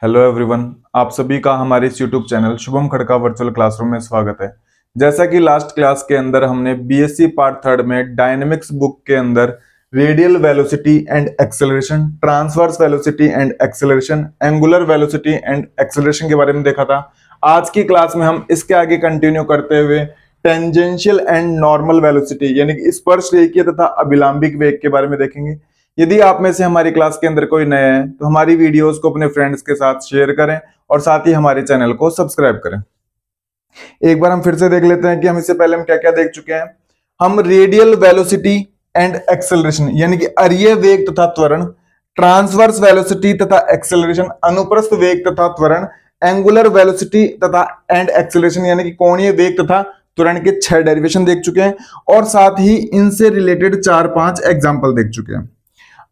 Hello everyone, आप सभी का हमारे इस YouTube channel Shubham Khadka virtual classroom में स्वागत है। जैसा कि लास्ट क्लास के अंदर हमने बीएससी पार्ट थर्ड में डायनेमिक्स बुक के अंदर radial velocity and acceleration, transverse velocity and acceleration, angular velocity and acceleration के बारे में देखा था। आज की क्लास में हम इसके आगे कंटिन्यू करते हुए टेंजेंशियल एंड नॉर्मल वेलोसिटी यानी कि स्पर्शरेखीय तथा अभिलंबिक वेग के बारे में देखेंगे। यदि आप में से हमारी क्लास के अंदर कोई नया है तो हमारी वीडियोस को अपने फ्रेंड्स के साथ शेयर करें और साथ ही हमारे चैनल को सब्सक्राइब करें। एक बार हम फिर से देख लेते हैं कि हम इससे पहले हम क्या क्या देख चुके हैं। हम रेडियल वेलोसिटी एंड एक्सेलरेशन यानी कि अरीय वेग तथा त्वरण, ट्रांसवर्स वेलोसिटी तथा एक्सेलरेशन, अनुप्रस्थ वेग तथा त्वरण, एंगुलर वेलोसिटी तथा एंड एक्सेलरेशन यानी कि कोणीय वेग तथा त्वरण के 6 डेरिवेशन देख चुके हैं और साथ ही इनसे रिलेटेड 4-5 एग्जाम्पल देख चुके हैं।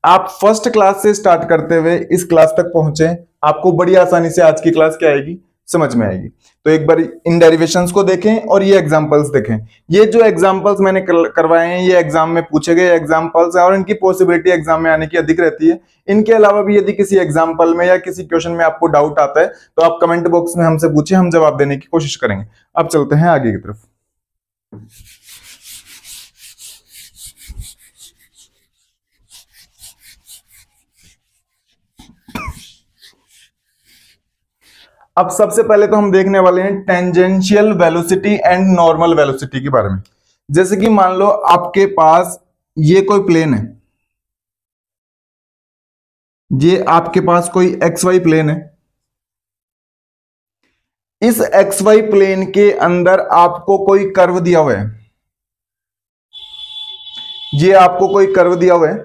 आप फर्स्ट क्लास से स्टार्ट करते हुए इस क्लास तक पहुंचे, आपको बड़ी आसानी से आज की क्लास क्या आएगी, समझ में आएगी। तो एक बार इन डेरिवेशंस को देखें और ये एग्जांपल्स देखें। ये जो एग्जांपल्स मैंने करवाए हैं ये एग्जाम में पूछे गए एग्जांपल्स हैं और इनकी पॉसिबिलिटी एग्जाम में आने की अधिक रहती है। इनके अलावा भी यदि किसी एग्जाम्पल में या किसी क्वेश्चन में आपको डाउट आता है तो आप कमेंट बॉक्स में हमसे पूछे, हम जवाब देने की कोशिश करेंगे। अब चलते हैं आगे की तरफ। अब सबसे पहले तो हम देखने वाले हैं tangential velocity and normal velocity के बारे में। जैसे कि मान लो आपके पास ये कोई प्लेन है, ये आपके पास कोई एक्स वाई प्लेन है। इस एक्स वाई प्लेन के अंदर आपको कोई कर्व दिया हुआ है, ये आपको कोई कर्व दिया हुआ है।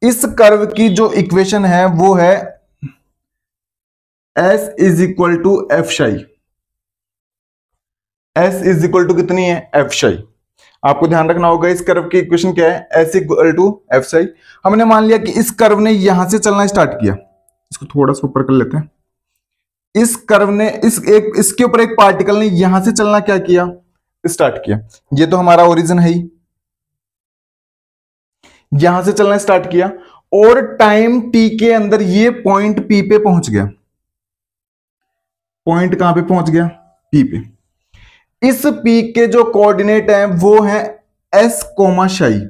इस कर्व की जो इक्वेशन है वो है S is equal to F psi. S is equal to कितनी है, एफ शाई। आपको ध्यान रखना होगा इस कर्व की इक्वेशन क्या है, S इक्वल टू एफ शाई। हमने मान लिया कि इस कर्व ने यहां से चलना स्टार्ट किया, इसको थोड़ा सा ऊपर कर लेते हैं। इस कर्व ने इसके ऊपर एक पार्टिकल ने यहां से चलना क्या किया, स्टार्ट किया। ये तो हमारा ओरिजिन है ही, यहां से चलना स्टार्ट किया और टाइम t के अंदर ये पॉइंट P पे पहुंच गया। पॉइंट कहां पे पहुंच गया, P पे। इस P के जो कोऑर्डिनेट हैं वो है S कोमा शाई,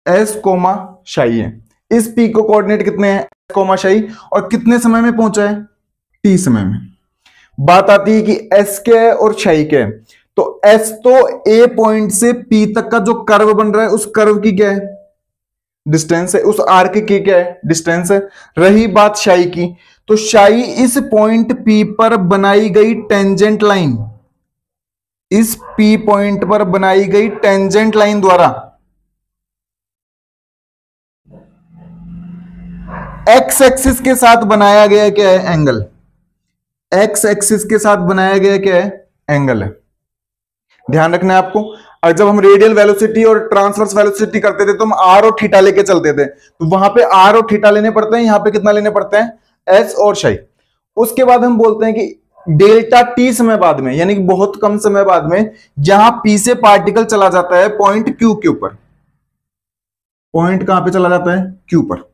S कोमा शाई है। इस P को कोऑर्डिनेट कितने हैं, S कोमा शाई, और कितने समय में पहुंचा है, T समय में। बात आती है कि S क्या है और शाई क्या है। तो S तो A पॉइंट से P तक का जो कर्व बन रहा है उस कर्व की क्या है, डिस्टेंस है। उस आर्क की क्या है, डिस्टेंस है। रही बात शाई की, तो शाई इस पॉइंट P पर बनाई गई टेंजेंट लाइन, इस P पॉइंट पर बनाई गई टेंजेंट लाइन द्वारा एक्स एक्सिस के साथ बनाया गया क्या है, एंगल। एक्स एक्सिस के साथ बनाया गया क्या है, एंगल है। ध्यान रखना है आपको। और जब हम रेडियल वेलोसिटी और ट्रांसवर्स वेलोसिटी करते थे तो हम आर और थीटा लेके चलते थे, तो वहां पे आर और थीटा लेने पड़ते हैं, यहां पे कितना लेने पड़ते हैं, एस और शाई। उसके बाद हम बोलते हैं कि डेल्टा टी समय बाद में यानी कि बहुत कम समय बाद में जहां पी से पार्टिकल चला जाता है पॉइंट क्यू के ऊपर। पॉइंट कहां पे चला जाता है, क्यू पर।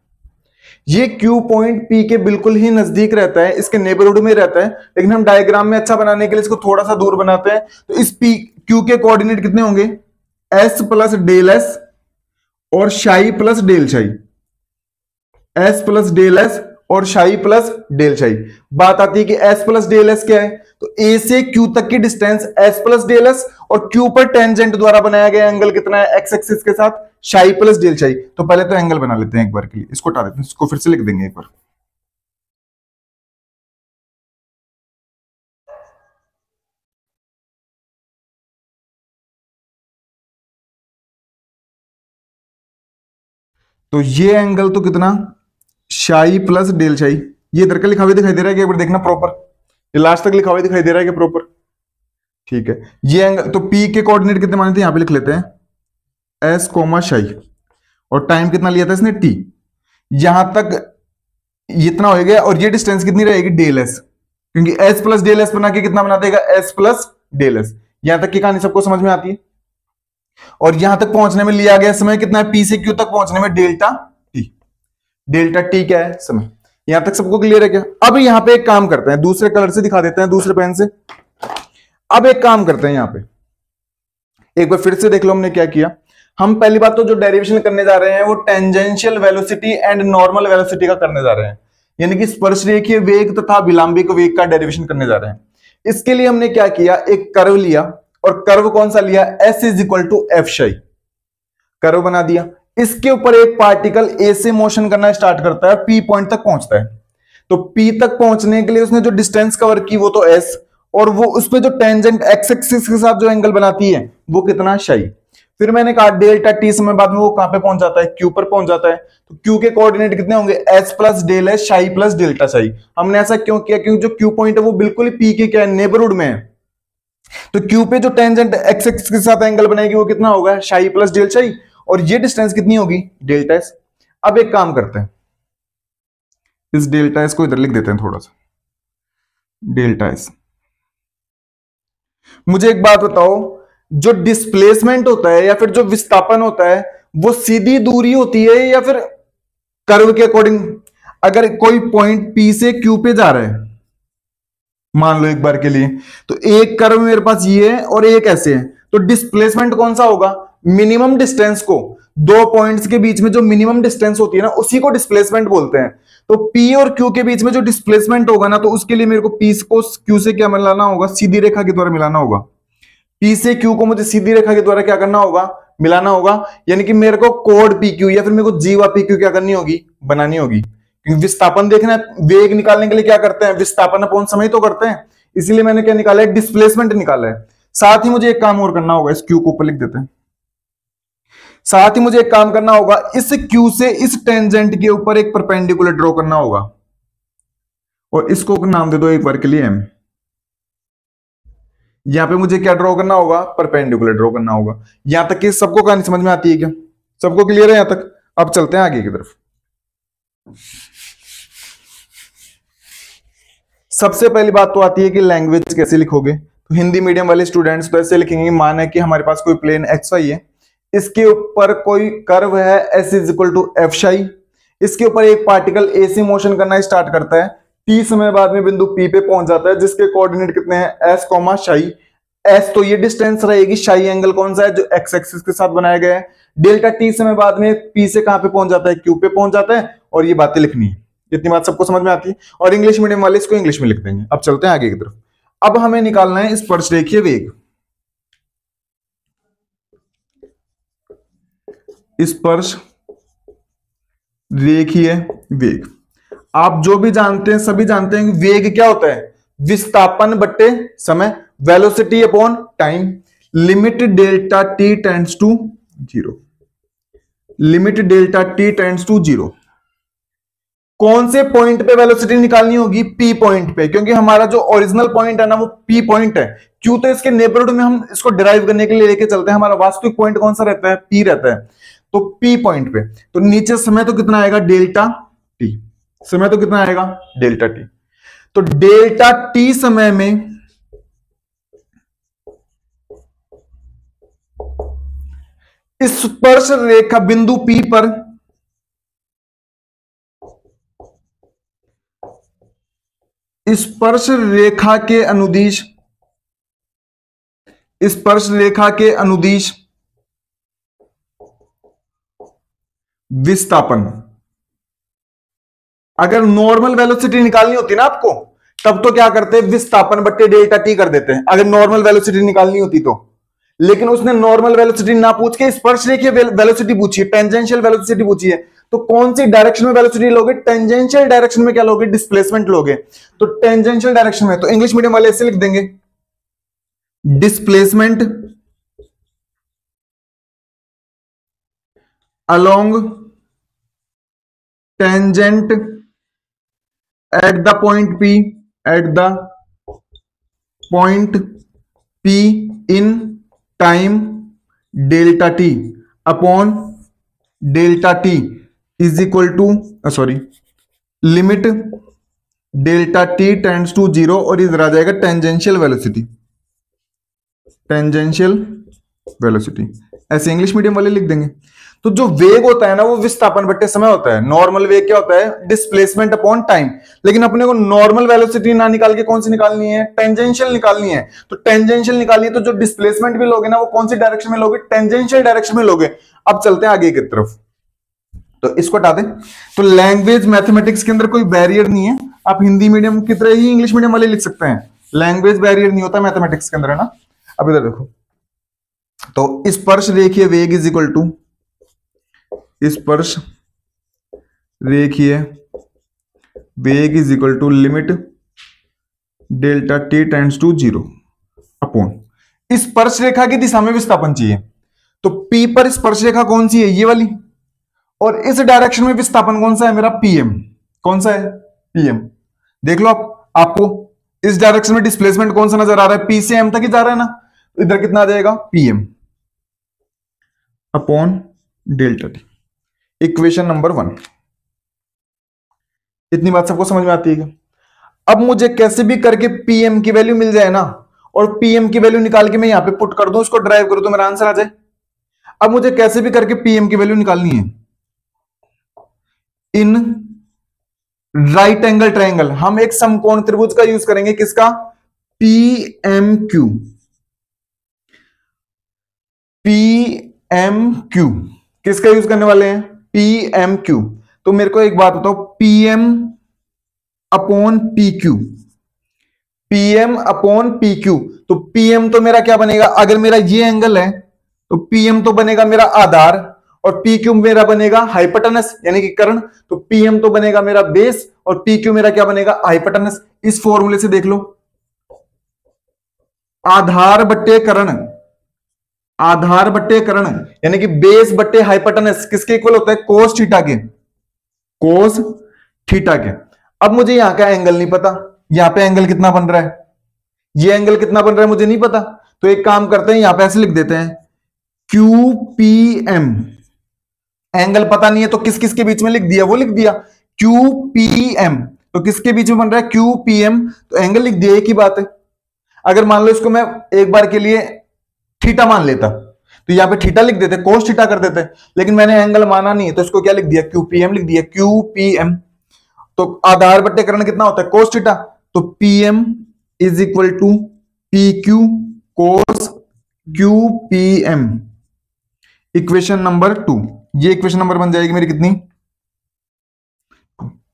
ये क्यू पॉइंट पी के बिल्कुल ही नजदीक रहता है, इसके नेबरहुड में रहता है, लेकिन हम डायग्राम में अच्छा बनाने के लिए इसको थोड़ा सा दूर बनाते हैं। तो इस पी क्यू के कोऑर्डिनेट कितने होंगे, एस प्लस डेल एस और शाई प्लस डेल शाई। एस प्लस डेल एस और शाई प्लस डेल शाई। बात आती है कि एस प्लस डेल एस क्या है, तो ए से क्यू तक की distance S plus del S और क्यू पर टेंजेंट द्वारा बनाया गया एंगल कितना है, एक्स एक्सिस के साथ, शाई प्लस डेल शाई। तो पहले तो एंगल बना लेते हैं एक बार के लिए, इसको हटा देते हैं, इसको फिर से लिख देंगे एक बार। तो ये एंगल तो कितना, शाई प्लस डेल शाई। ये इधर का लिखा हुआ दिखाई दे रहा है कि एक बार देखना प्रॉपर, ये लास्ट तक लिखा हुआ दिखाई दे रहा है कि प्रॉपर, ठीक है। ये एंगल तो पी के कोऑर्डिनेट कितने माने थे, यहां पे लिख लेते हैं, एस कोमा शाई, और टाइम कितना लिया था इसने, टी। यहां तक इतना हो गया और ये डिस्टेंस कितनी रहेगी, डेल एस, क्योंकि एस प्लस डेल एस बना के कितना बना देगा, एस प्लस डेल एस। यहां तक की कहानी सबको समझ में आती है। और यहां तक पहुंचने में लिया गया समय कितना है, पी से क्यू तक पहुंचने में डेल्टा टी। डेल्टा टी क्या है, समय। यहां तक सबको क्लियर है क्या? अब यहां पे एक काम करते हैं, दूसरे कलर से दिखा देते हैं, दूसरे पेन से। अब एक काम करते हैं, यहां पे एक बार फिर से देख लो हमने क्या किया। हम पहली बात तो जो डेरिवेशन करने जा रहे हैं वो tangential velocity and normal velocity का करने जा रहे हैं, यानी कि स्पर्शरेखीय वेग तथा विलंबिक वेग का डेरिवेशन करने जा रहे हैं। इसके लिए हमने क्या किया, एक कर्व लिया, और कर्व कौन सा लिया, s is equal to F psi curve बना दिया। इसके ऊपर एक पार्टिकल ए से मोशन करना स्टार्ट करता है, पी पॉइंट तक पहुंचता है। तो पी तक पहुंचने के लिए उसने जो डिस्टेंस कवर की वो तो एस, और वो उस पे जो टेंजेंट एक्स एक्सिस के साथ जो एंगल बनाती है वो कितना, शाई। फिर मैंने कहा डेल्टा टी समय बाद में वो कहां पे पहुंच जाता है, क्यू पर पहुंच जाता है। तो क्यू के कोऑर्डिनेट कितने होंगे, एस प्लस डेल एस शाई प्लस डेल्टा शाई। हमने ऐसा क्यों किया, क्योंकि जो क्यू पॉइंट है वो बिल्कुल ही पी के क्या है, नेबरहुड में है। तो क्यू पे जो टेंजेंट एक्स एक्सिस के साथ एंगल बनाएगी वो कितना होगा, शाई प्लस डेल शाई, और ये डिस्टेंस कितनी होगी, डेल्टा एस। अब एक काम करते हैं, इस डेल्टा एस को इधर लिख देते हैं थोड़ा सा, डेल्टा एस। मुझे एक बात बताओ, जो डिस्प्लेसमेंट होता है या फिर जो विस्थापन होता है वो सीधी दूरी होती है या फिर कर्व के अकॉर्डिंग? अगर कोई पॉइंट पी से क्यू पे जा रहा है, मान लो एक बार के लिए, तो एक कर्व मेरे पास ये है और एक ऐसे है, तो डिस्प्लेसमेंट कौन सा होगा, मिनिमम डिस्टेंस को, दो पॉइंट्स के बीच में जो मिनिमम डिस्टेंस होती है ना उसी को डिस्प्लेसमेंट बोलते हैं। तो P और Q के बीच में जो डिस्प्लेसमेंट होगा ना, तो उसके लिए मेरे को P को Q से क्या मिलाना होगा, सीधी रेखा के द्वारा मिलाना होगा। P से Q को मुझे सीधी रेखा के द्वारा क्या करना होगा, मिलाना होगा। यानी कि मेरे को कोड PQ या फिर मेरे को जीवा PQ क्या करनी होगी, बनानी होगी। क्योंकि विस्थापन देखना है, वेग निकालने के लिए क्या करते हैं, विस्थापन अपॉन समय तो करते हैं। इसीलिए मैंने क्या निकाला है, डिस्प्लेसमेंट निकाला है। साथ ही मुझे एक काम और करना होगा, इस Q को ऊपर लिख देते हैं। साथ ही मुझे एक काम करना होगा, इस Q से इस टेंजेंट के ऊपर एक परपेंडिकुलर ड्रॉ करना होगा, और इसको नाम दे दो एक बार के लिए M। यहां पे मुझे क्या ड्रॉ करना होगा, परपेंडिकुलर ड्रॉ करना होगा। यहां तक कि सबको कहानी समझ में आती है क्या, सबको क्लियर है यहां तक? अब चलते हैं आगे की तरफ। सबसे पहली बात तो आती है कि लैंग्वेज कैसे लिखोगे। तो हिंदी मीडियम वाले स्टूडेंट्स तो ऐसे लिखेंगे, मान है कि हमारे पास कोई प्लेन एक्स वाई है, इसके ऊपर कोई कर्व है s is equal to F psi, इसके ऊपर एक पार्टिकल ए से मोशन करना स्टार्ट करता है, टी समय बाद में बिंदु पी पे पहुंच जाता है, जिसके कोऑर्डिनेट कितने हैं, एस कॉमा शाई। एस तो ये डिस्टेंस रहेगी, शाई एंगल कौन सा है, जो एक्स एक्सिस के साथ बनाया गया है। डेल्टा टी समय बाद में पी से कहां पे पहुंच जाता है, क्यू पे पहुंच जाता है, और ये बातें लिखनी है। इतनी बात सबको समझ में आती है, और इंग्लिश मीडियम वाले इसको इंग्लिश में लिख देंगे। अब चलते हैं आगे की तरफ। अब हमें निकालना है स्पर्शरेखीय वेग। स्पर्श रेखीय वेग, आप जो भी जानते हैं सभी जानते हैं कि वेग क्या होता है, विस्थापन बट्टे समय, velocity upon time. Limit delta T tends to zero, limit delta T tends to zero. कौन से पॉइंट पे वेलोसिटी निकालनी होगी, पी पॉइंट पे, क्योंकि हमारा जो ओरिजिनल पॉइंट है ना वो पी पॉइंट है। क्यों, तो इसके नेबरहुड में हम इसको डिराइव करने के लिए लेके चलते हैं, हमारा वास्तविक पॉइंट कौन सा रहता है, पी रहता है। तो पी पॉइंट पे, तो नीचे समय तो कितना आएगा, डेल्टा टी, समय तो कितना आएगा, डेल्टा टी। तो डेल्टा टी समय में स्पर्श रेखा बिंदु पी पर स्पर्श रेखा के अनुदिश, स्पर्श रेखा के अनुदिश विस्थापन। अगर नॉर्मल वेलोसिटी निकालनी होती ना आपको, तब तो क्या करते हैं, विस्थापन बट्टे डेल्टा टी कर देते हैं, अगर नॉर्मल वेलोसिटी निकालनी होती तो। लेकिन उसने नॉर्मल वेलोसिटी ना पूछ के स्पर्श रेखीय वेलोसिटी पूछी है, टेंजेंशियल वेलोसिटी पूछी है। तो कौन सी डायरेक्शन में वेलोसिटी लोगे, टेंजेंशियल डायरेक्शन में क्या लोगे, डिस्प्लेसमेंट लोगे। तो टेंजेंशियल डायरेक्शन में, तो इंग्लिश मीडियम वाले ऐसे लिख देंगे, displacement along tangent at the point P, at the point P in time delta T upon delta T is equal to limit delta T tends to zero, और इधर आ जाएगा टेंजेंशियल वेलोसिटी, टेंजेंशियल वेलोसिटी। ऐसे English medium वाले लिख देंगे। तो जो वेग होता है ना वो विस्थापन बट्टे समय होता है। नॉर्मल वेग क्या होता है? Displacement upon time. लेकिन अपने को नॉर्मल वेलोसिटी ना निकाल के कौन सी निकालनी है? टेंजेंशियल निकालनी है। तो टेंजेंशियल निकालिए तो जो डिस्प्लेसमेंट भी लोगे ना वो कौन सी डायरेक्शन में लोगे? टेंजेंशियल डायरेक्शन में लोगे। अब चलते हैं आगे की तरफ, तो इसको हटा दें। तो लैंग्वेज मैथमेटिक्स के अंदर कोई बैरियर नहीं है, आप हिंदी मीडियम की तरह ही इंग्लिश मीडियम वाले लिख सकते हैं। लैंग्वेज बैरियर नहीं होता मैथमेटिक्स के अंदर, है ना। अब इधर देखो, तो स्पर्श रेखीय वेग इज इक्वल टू, स्पर्श रेखीय वेग is equal to limit delta T tends to 0 upon, स्पर्श रेखा की दिशा में विस्थापन चाहिए। तो P पर स्पर्श रेखा कौन सी है? ये वाली। और इस डायरेक्शन में विस्थापन कौन सा है मेरा? PM। कौन सा है? PM। देख लो आपको इस डायरेक्शन में डिस्प्लेसमेंट कौन सा नजर आ रहा है? P से M तक ही जा रहा है ना, तो इधर कितना आ जाएगा? PM upon delta T. Equation number 1। इतनी बात सबको समझ में आती है क्या? अब मुझे कैसे भी करके PM की वैल्यू मिल जाए ना, और PM की वैल्यू निकाल के मैं यहां पे पुट कर दूं, उसको ड्राइव करूं तो मेरा आंसर आ जाए। अब मुझे कैसे भी करके PM की वैल्यू निकालनी है। इन राइट एंगल ट्रायंगल हम एक समकोण त्रिभुज का यूज करेंगे। किसका? PMQ। PMQ किसका यूज करने वाले हैं? PMQ। तो मेरे को एक बात बताओ, PM upon PQ, PM upon PQ। तो PM तो मेरा क्या बनेगा? अगर मेरा ये एंगल है तो PM तो बनेगा मेरा आधार, और PQ मेरा बनेगा हाइपोटेनस यानी कि कर्ण। तो PM तो बनेगा मेरा बेस, और PQ मेरा क्या बनेगा? हाइपोटेनस। इस फॉर्मूले से देख लो, आधार बट्टे कर्ण, आधार बट्टे कर्ण यानी कि बेस बट्टे हाइपोटेनस किसके इक्वल होता है? कोस थीटा के, कोस थीटा के। अब मुझे यहां का एंगल नहीं पता, यहां पे एंगल कितना बन रहा है, ये एंगल कितना बन रहा है मुझे नहीं पता। तो एक काम करते हैं, यहां पे ऐसे लिख देते हैं QPM। एंगल पता नहीं है तो किस किस के बीच में लिख दिया? वो लिख दिया QPM। तो किसके बीच में बन रहा है? QPM। तो एंगल लिख दिया, एक ही बात है। अगर मान लो इसको मैं एक बार के लिए थीटा मान लेता तो यहां पे थीटा लिख देते, कोस थीटा कर देते, लेकिन मैंने एंगल माना नहीं तो इसको क्या लिख दिया? QPM लिख दिया, QPM। तो आधार बट्टे कर्ण कितना होता है? Cos theta. तो PM is equal to PQ cos QPM। Equation number 2, ये इक्वेशन नंबर बन जाएगी मेरी कितनी?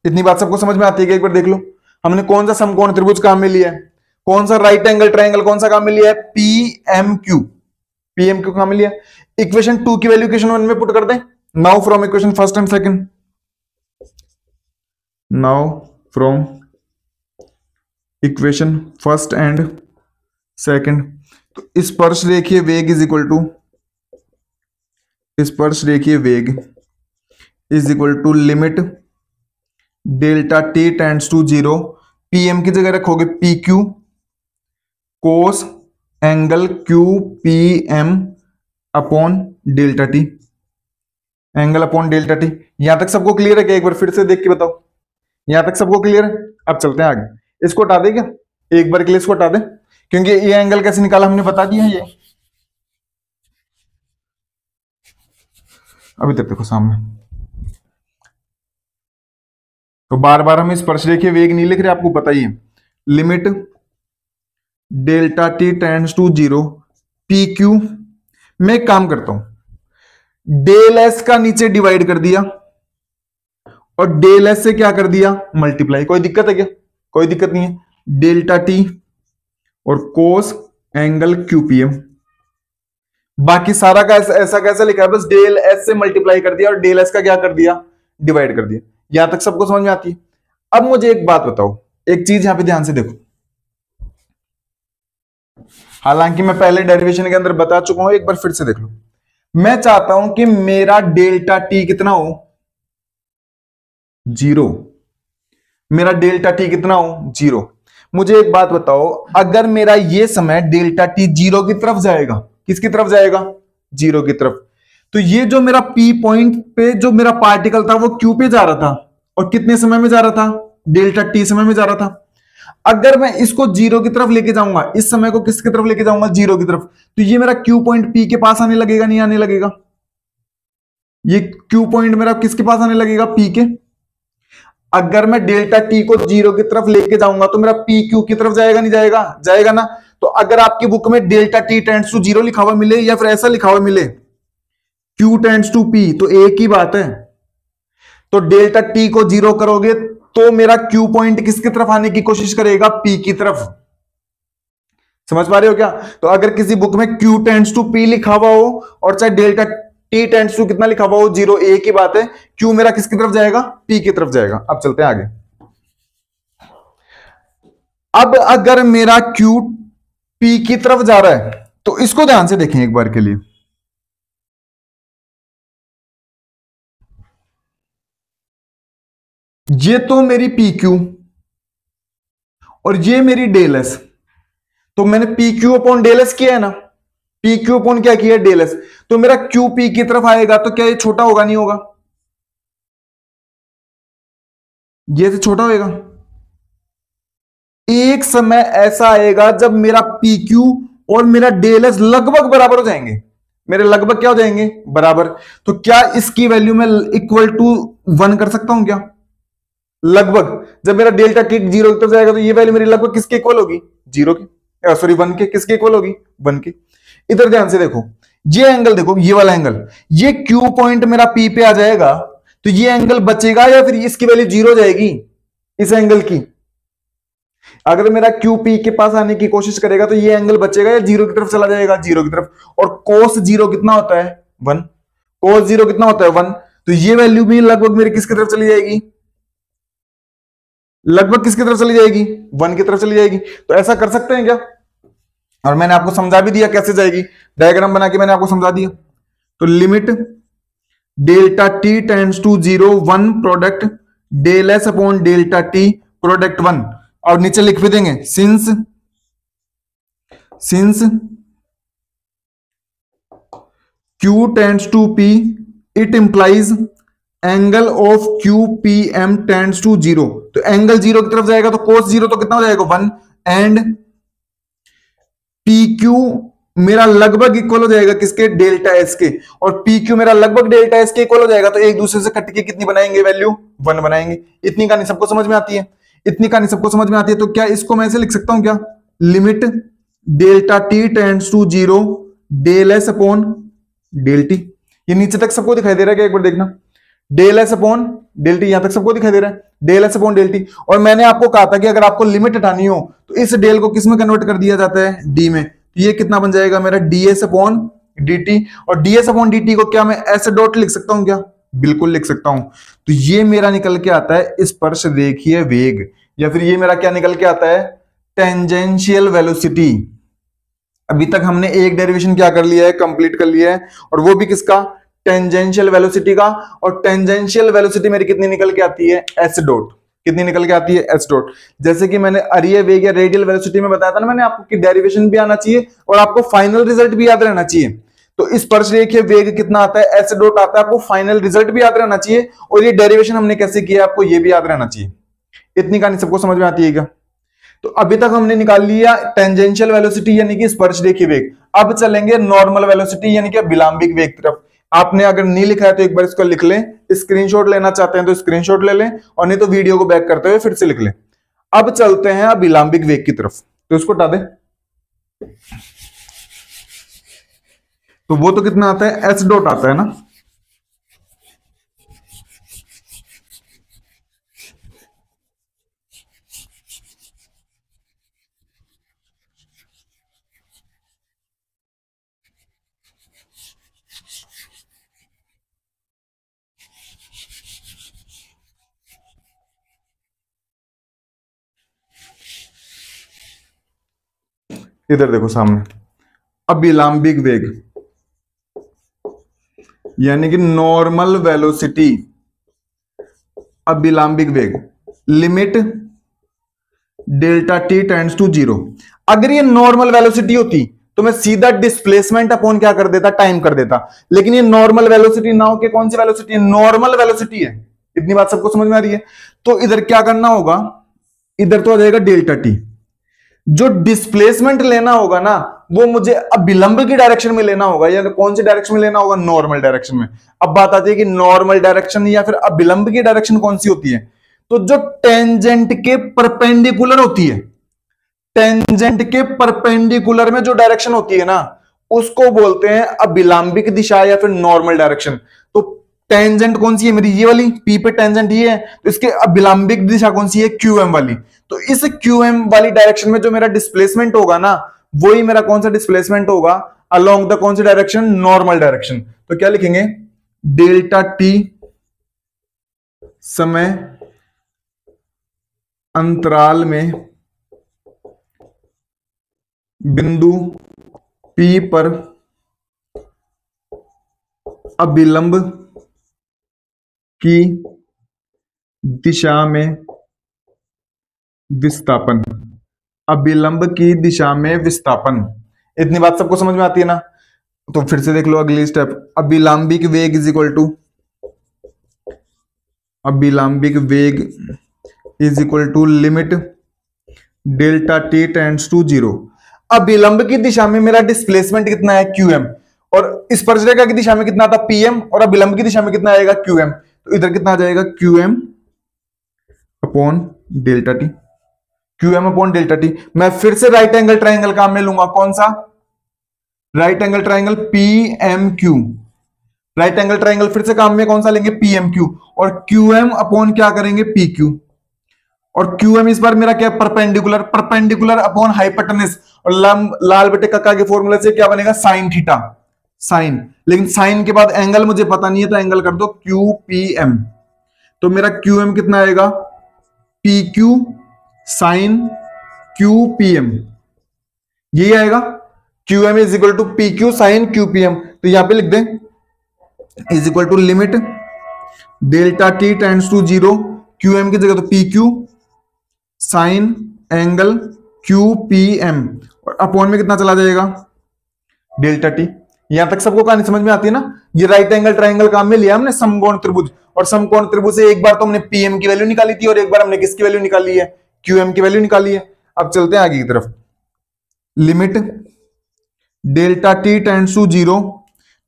इतनी बात सबको समझ में आती है कि एक बार देख लो, हमने कौन सा समकोण त्रिभुज काम में लिया है, कौन सा राइट एंगल ट्रायंगल कौन सा काम में लिया है? PMQ। PMQ काम में लिया। इक्वेशन 2 की वैल्यू इक्वेशन 1 में पुट कर दें। Now from equation first and second, now from equation first and second, तो स्पर्श रेखीय वेग इज इक्वल टू, स्पर्श रेखीय वेग is equal to limit delta T tends to 0। PM की जगह रखोगे PQ cos angle QPM upon delta t, angle upon delta t. यहां तक सबको क्लियर है क्या? एक बार फिर से देख के बताओ, यहां तक सबको क्लियर है? अब चलते हैं आगे। इसको हटा दे क्या? एक बार के लिए इसको हटा दे, क्योंकि ये एंगल कैसे निकाला हमने बता दिया है। ये अभी तक देखो सामने, तो बार बार हम स्पर्श रेखीय वेग नहीं लिख रहे, आपको पता ही है। Limit delta T tends to 0 PQ। मैं एक काम करता हूं, डेल S का नीचे डिवाइड कर दिया और डेल S से क्या कर दिया? मल्टीप्लाई। कोई दिक्कत है क्या? कोई दिक्कत नहीं है। डेल्टा टी और कोस एंगल QPM, बाकी सारा का ऐसा कैसा लिखा है? बस डेल S से मल्टीप्लाई कर दिया और डेल S का क्या कर दिया? डिवाइड कर दिया। यहां तक सबको समझ में आती है? अब मुझे एक बात बताओ, एक चीज यहां पे ध्यान से देखो, हालांकि मैं पहले डेरिवेशन के अंदर बता चुका हूं, एक बार फिर से देख लो। मैं चाहता हूं कि मेरा डेल्टा टी कितना हो? 0। मेरा डेल्टा टी कितना हो? 0। मुझे एक बात बताओ, अगर मेरा ये समय डेल्टा टी 0 की तरफ जाएगा, किसकी तरफ जाएगा? 0 की तरफ, तो ये जो मेरा P पॉइंट पे जो मेरा पार्टिकल था वो Q पे जा रहा था, और कितने समय में जा रहा था? डेल्टा टी समय में जा रहा था। अगर मैं इसको 0 की तरफ लेके जाऊंगा, इस समय को किसकी तरफ लेके जाऊंगा? 0 की तरफ, तो ये मेरा Q पॉइंट P के पास आने लगेगा नहीं आने लगेगा? ये क्यू पॉइंट मेरा किसके पास आने लगेगा, पी के। अगर मैं डेल्टा टी को जीरो की तरफ लेके जाऊंगा तो मेरा पी क्यू की तरफ जाएगा, नहीं जाएगा, जाएगा ना। तो अगर आपकी बुक में delta T tends to zero लिखा हुआ मिले या फिर ऐसा लिखा हुआ मिले क्यू टेंड्स टू पी, तो एक ही बात है। तो डेल्टा टी को जीरो करोगे तो मेरा क्यू पॉइंट किसकी तरफ आने की कोशिश करेगा, पी की तरफ। समझ पा रहे हो क्या? तो अगर किसी बुक में क्यू टेंड्स टू पी लिखा हुआ हो और चाहे डेल्टा टी टेंड्स टू कितना लिखा हुआ हो, जीरो, एक ही बात है। क्यू मेरा किसकी तरफ जाएगा, पी की तरफ जाएगा। अब चलते हैं आगे। अब अगर मेरा क्यू पी की तरफ जा रहा है तो इसको ध्यान से देखें एक बार के लिए। ये तो मेरी पी क्यू और ये मेरी डेल एस। तो मैंने P Q upon del S किया है ना, पी क्यू अपॉन क्या किया है, डेल एस। तो मेरा क्यू पी की तरफ आएगा तो क्या ये छोटा होगा, नहीं होगा? ये से छोटा होएगा। एक समय ऐसा आएगा जब मेरा पी क्यू और मेरा डेल एस लगभग बराबर हो जाएंगे। मेरे लगभग क्या हो जाएंगे, बराबर। तो क्या इसकी वैल्यू में इक्वल टू 1 कर सकता हूं क्या? लगभग। जब मेरा डेल्टा टी जीरो की तरफ जाएगा तो ये वैल्यू मेरी लगभग किसके इक्वल होगी, जीरो की, सॉरी 1 के। किसके इक्वल होगी, 1 के। इधर ध्यान से देखो, ये एंगल देखो, ये वाला एंगल, ये क्यू पॉइंट मेरा पी पे आ जाएगा तो ये एंगल बचेगा या फिर इसकी वैल्यू जीरो जाएगी, इस एंगल की। अगर मेरा क्यू पी के पास आने की कोशिश करेगा तो ये एंगल बचेगा या जीरो की तरफ चला जाएगा, जीरो की तरफ। और कोस जीरो कितना होता है, 1। कोस जीरो कितना होता है, 1। तो ये वैल्यू भी लगभग मेरी किसकी तरफ चली जाएगी, लगभग किसकी तरफ चली जाएगी, 1 की तरफ चली जाएगी। तो ऐसा कर सकते हैं क्या? और मैंने आपको समझा भी दिया कैसे जाएगी, डायग्राम बना के मैंने आपको समझा दिया। तो limit delta T tends to zero, 1 product del S upon delta T product 1। और नीचे लिख भी देंगे since Q tends to P it implies angle of Q P M tends to zero. तो एंगल जीरो की तरफ जाएगा तो कोस जीरो तो कितना हो जाएगा, 1। एंड पी क्यू मेरा लगभग इक्वल हो जाएगा किसके, डेल्टा एस के। और पी क्यू मेरा लगभग डेल्टा एस के इक्वल हो जाएगा तो एक दूसरे से कट के कितनी बनाएंगे, वैल्यू 1 बनाएंगे। इतनी कहानी सबको समझ में आती है, इतनी कहानी सबको समझ में आती है। तो क्या इसको मैं ऐसे लिख सकता हूं क्या, limit delta T tends to zero del S upon del T. ये नीचे तक सबको दिखाई दे रहा है क्या, एक बार देखना। Del S upon del T, यहां तक सबको दिखाई दे रहा है, del S upon del T. और मैंने आपको कहा था कि अगर आपको लिमिट हटानी हो तो इस डेल को किस में कन्वर्ट कर दिया जाता है, डी में। तो ये कितना बन जाएगा मेरा, d s upon d t. और d s upon d t को क्या मैं एस डॉट लिख सकता हूं क्या, बिल्कुल लिख सकता हूं। तो ये मेरा निकल के आता है स्पर्श रेखीय वेग, या फिर ये मेरा क्या निकल के आता है, टेंजेंशियल वेलोसिटी। अभी तक हमने एक डेरिवेशन क्या कर लिया है, कंप्लीट कर लिया है, और वो भी किसका, टेंजेंशियल वेलोसिटी का। और टेंजेंशियल वेलोसिटी मेरी कितनी निकल के आती है, एस डॉट। कितनी निकल के आती है, एस डॉट। जैसे कि मैंने अरीय वेग या रेडियल वेलोसिटी में बताया था ना मैंने आपको कि डेरिवेशन भी आना चाहिए और आपको फाइनल रिजल्ट भी याद रहना चाहिए। तो इस स्पर्शरेखीय वेग कितना आता है, एस डॉट आता है, आपको फाइनल रिजल्ट भी याद रहना चाहिए और ये डेरिवेशन हमने कैसे किया आपको ये भी याद रहना चाहिए। इतनी कहानी सबको समझ में आती है क्या? तो अभी तक हमने निकाल लिया टेंजेंशियल वेलोसिटी यानी कि स्पर्शरेखीय वेग। अब चलेंगे नॉर्मल वेलोसिटी यानी कि विलंबिक वेग तरफ। आपने अगर नहीं लिखा है तो एक बार इसको लिख लें, स्क्रीनशॉट लेना चाहते हैं तो स्क्रीनशॉट ले लें, और नहीं तो वीडियो को बैक करते हुए फिर से लिख लें। अब चलते हैं अब विलंबिक वेग की तरफ। तो इसको हटा दें। तो वो तो कितना आता है, एस डॉट आता है ना। इधर देखो सामने, अब विलंबिक वेग यानी कि नॉर्मल वेलोसिटी, अब विलंबिक वेग limit delta T tends to zero. अगर ये नॉर्मल वेलोसिटी होती तो मैं सीधा डिस्प्लेसमेंट अपॉन क्या कर देता, टाइम कर देता। लेकिन ये नॉर्मल वेलोसिटी ना हो के कौन सी वेलोसिटी है, नॉर्मल वेलोसिटी है। इतनी बात सबको समझ में आ रही है? तो इधर क्या करना होगा, इधर तो आ जाएगा डेल्टा टी। जो डिस्प्लेसमेंट लेना होगा ना वो मुझे अब विलंब की डायरेक्शन में लेना होगा, या कौन सी डायरेक्शन में लेना होगा, नॉर्मल डायरेक्शन में। अब बात आती है कि नॉर्मल डायरेक्शन या फिर अब विलंब की डायरेक्शन कौन सी होती है, तो जो टेंजेंट के परपेंडिकुलर होती है, टेंजेंट के परपेंडिकुलर में जो डायरेक्शन होती है ना, उसको बोलते हैं अभिलंबिक दिशा या फिर नॉर्मल डायरेक्शन। तो टेंजेंट कौन सी है मेरी, ये वाली, पी पे टेंजेंट ये है, तो इसके अभिलंबिक दिशा कौन सी है, क्यूएम वाली। तो इस क्यूएम वाली डायरेक्शन में जो मेरा डिस्प्लेसमेंट होगा ना, वही मेरा कौन सा डिस्प्लेसमेंट होगा, अलोंग द कौन सी डायरेक्शन, नॉर्मल डायरेक्शन। तो क्या लिखेंगे, डेल्टा टी समय अंतराल में बिंदु P पर अभिलंब की दिशा में विस्थापन, अभिलंब की दिशा में विस्थापन। इतनी बात सबको समझ में आती है ना। तो फिर से देख लो अगली स्टेप, अभिलंबिक वेग इज इक्वल टू, अभिलंबिक वेग is equal to limit delta T tends to zero. अभिलंब की दिशा में मेरा डिस्प्लेसमेंट कितना है, क्यूएम, और स्पर्शरेखा की दिशा में कितना था, पीएम, और अभिलंब की दिशा में कितना आएगा, क्यूएम। तो इधर कितना आ जाएगा, QM upon delta T, QM upon delta T. मैं फिर से राइट एंगल ट्राइंगल काम में लूंगा, कौन सा, right angle triangle PMQ, right angle triangle फिर से काम में कौन सा लेंगे, पीएमक्यू, और क्यूएम अपॉन क्या करेंगे, पीक्यू। और क्यूएम इस बार मेरा क्या, परपेंडिकुलर, परपेंडिकुलर अपॉन हाइपोटेनस, और लाल बटे कक्का के फॉर्मूले से क्या बनेगा, साइन थीटा, साइन। लेकिन साइन के बाद एंगल मुझे पता नहीं है, तो एंगल कर दो क्यूपीएम। तो मेरा क्यूएम कितना आएगा, पीक्यू साइन क्यूपीएम, यही आएगा, QM is equal to PQ sine QPM. तो यहां पे लिख दें is equal to limit delta T tends to zero, QM की जगह तो पीक्यू साइन एंगल क्यूपीएम, और अपॉन में कितना चला जाएगा, डेल्टा टी। यहां तक सबको कहानी समझ में आती है ना। ये राइट एंगल ट्राइंगल काम में लिया हमने समकोण त्रिभुज, और समकोण त्रिभुज से एक बार तो हमने पीएम की वैल्यू निकाली थी, और एक बार हमने किसकी वैल्यू निकाली है, क्यूएम की वैल्यू निकाली है। अब चलते हैं आगे की तरफ, limit delta T tends to zero,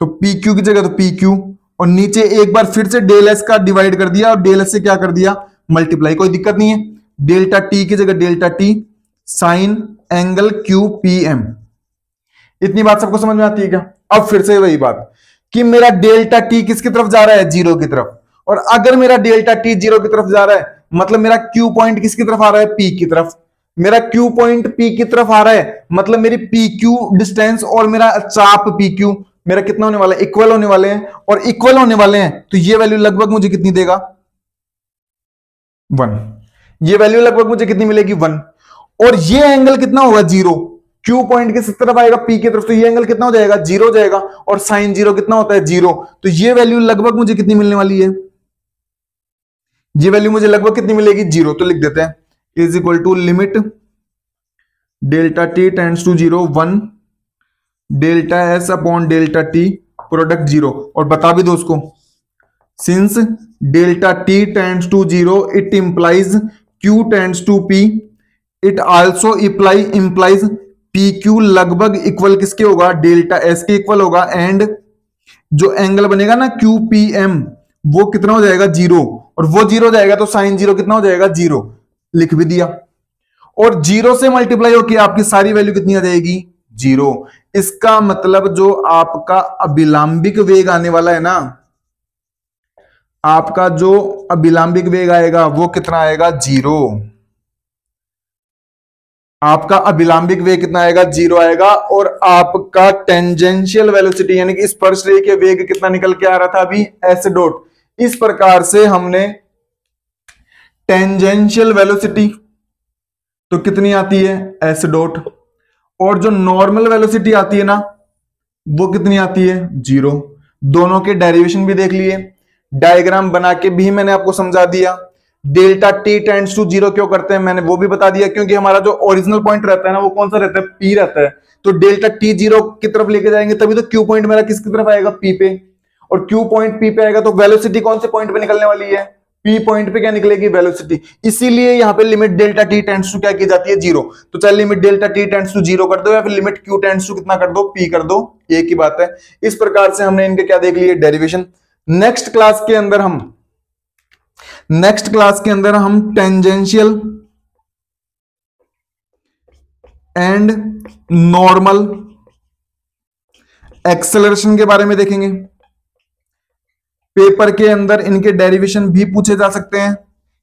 तो पी क्यू की जगह तो पी क्यू, और नीचे एक बार फिर से डेल एस का डिवाइड कर दिया, और डेल एस से क्या कर दिया, मल्टीप्लाई, कोई दिक्कत नहीं है। डेल्टा टी की जगह delta T sine angle Q P M. इतनी बात सबको समझ में आती है क्या। अब फिर से वही बात कि मेरा डेल्टा टी किसकी तरफ जा रहा है, जीरो की तरफ, और अगर मेरा डेल्टा टी जीरो की तरफ जा रहा है, मतलब मेरा क्यू पॉइंट किसकी तरफ आ रहा है, पी की तरफ। मेरा क्यू पॉइंट पी की तरफ आ रहा है, मतलब मेरी पी क्यू डिस्टेंस और मेरा चाप पी क्यू मेरा कितना होने वाला है, इक्वल होने वाले हैं, और इक्वल होने वाले हैं तो ये वैल्यू लगभग मुझे कितनी देगा, 1। ये वैल्यू लगभग मुझे कितनी मिलेगी, 1। और ये एंगल कितना होगा, जीरो, क्यू पॉइंट किस तरफ आएगा, पी की तरफ, तो ये एंगल कितना हो जाएगा, जीरो हो जाएगा, और साइन जीरो कितना होता है, जीरो। तो ये वैल्यू लगभग मुझे कितनी मिलने वाली है, ये वैल्यू मुझे लगभग कितनी मिलेगी, जीरो। तो लिख देते हैं is equal to limit delta T tends to zero, 1 delta S upon delta T product zero. और बता भी दो उसको, since delta T tends to zero it implies Q tends to P, it also implies P Q लगभग equal किसके होगा, delta S के equal होगा, एंड जो एंगल बनेगा ना क्यू पी एम वो कितना हो जाएगा, जीरो, और वो जीरो हो जाएगा तो साइन जीरो कितना हो जाएगा, जीरो। लिख भी दिया, और जीरो से मल्टीप्लाई होकर आपकी सारी वैल्यू कितनी आ जाएगी, जीरो। इसका मतलब जो आपका अभिलंबिक वेग आने वाला है ना, आपका जो अभिलंबिक वेग आएगा वो कितना आएगा, जीरो। आपका अभिलंबिक वेग कितना आएगा, जीरो आएगा। और आपका टेंजेंशियल वेलोसिटी यानी कि स्पर्शरेखा के वेग कितना निकल के आ रहा था अभी, एस डॉट। इस प्रकार से हमने टेंजेंशियल वेलोसिटी तो कितनी आती है, एस डॉट, और जो नॉर्मल वेलोसिटी आती है ना वो कितनी आती है, जीरो। दोनों के डेरिवेशन भी देख लिए, डायग्राम बना के भी मैंने आपको समझा दिया। Delta T tends to zero क्यों करते हैं मैंने वो भी बता दिया, क्योंकि हमारा जो ओरिजिनल पॉइंट रहता है ना वो कौन सा रहता है, पी रहता है। तो डेल्टा टी जीरो की तरफ लेके जाएंगे तभी तो क्यू पॉइंट मेरा किसकी तरफ आएगा, पी पे, और क्यू पॉइंट पी पे आएगा तो वेलोसिटी कौन से पॉइंट पे निकलने वाली है, पी पॉइंट पे क्या निकलेगी, वेलोसिटी। इसीलिए यहां पे limit delta T tends to क्या की जाती है, 0। तो चाहे limit delta T tends to 0 कर दो या फिर लिमिट क्यू टेंड्स टू कितना कर दो, पी कर दो, एक ही बात है। इस प्रकार से हमने इनके क्या देख लिए, डेरिवेशन। नेक्स्ट क्लास के अंदर हम टेंजेंशियल एंड नॉर्मल एक्सेलरेशन के बारे में देखेंगे। पेपर के अंदर इनके डेरिवेशन भी पूछे जा सकते हैं,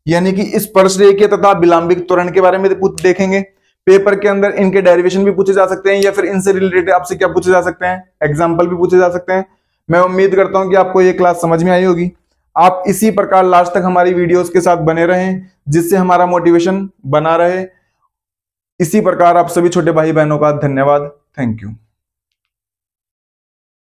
यानी कि स्पर्शरेखीय तथा विलंबित त्वरण के बारे में देखेंगे। पेपर के अंदर इनके डेरिवेशन भी पूछे जा सकते हैं, या फिर इनसे रिलेटेड आपसे क्या पूछे जा सकते हैं, एग्जाम्पल भी पूछे जा सकते हैं। मैं उम्मीद करता हूं कि आपको ये क्लास समझ में आई होगी। आप इसी प्रकार लास्ट तक हमारी वीडियोस के साथ बने रहें, जिससे हमारा मोटिवेशन बना रहे। इसी प्रकार आप सभी छोटे भाई बहनों का धन्यवाद। Thank you.